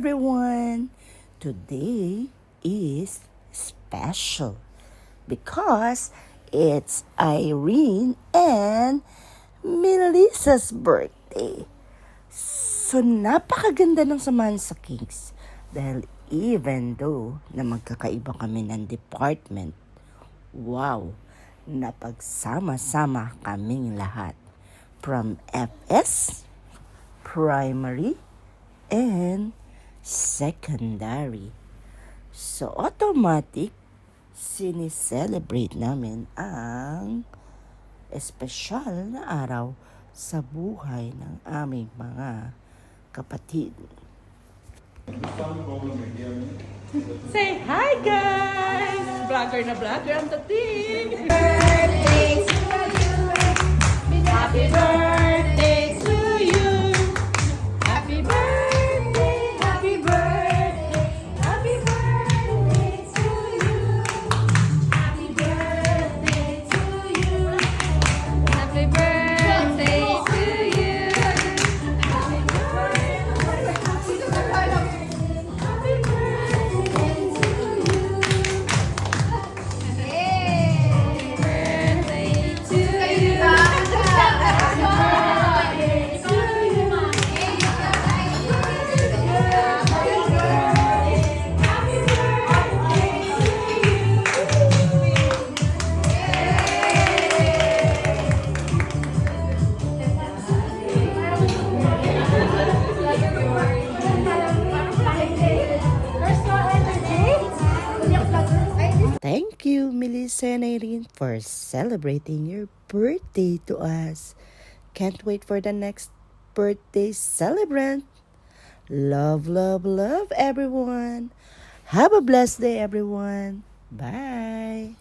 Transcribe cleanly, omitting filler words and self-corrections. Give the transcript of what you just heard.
everyone! Today is special because it's Irene and Melissa's birthday. So napakaganda ng samahan sa Kings dahil even though na magkakaiba kami ng department, wow, napagsama-sama kaming lahat from FS, primary, and secondary. So, automatic, sinicelebrate namin ang espesyal na araw sa buhay ng aming mga kapatid. Say hi guys! Vlogger na vlogger ang dating! Happy birthday to you! Happy birthday, happy birthday, happy birthday to you! Happy birthday to you! Happy birthday to you! Happy birthday to you! Thank you, Melissa and Irene, for celebrating your birthday to us. Can't wait for the next birthday celebrant. Love, love, love, everyone. Have a blessed day, everyone. Bye.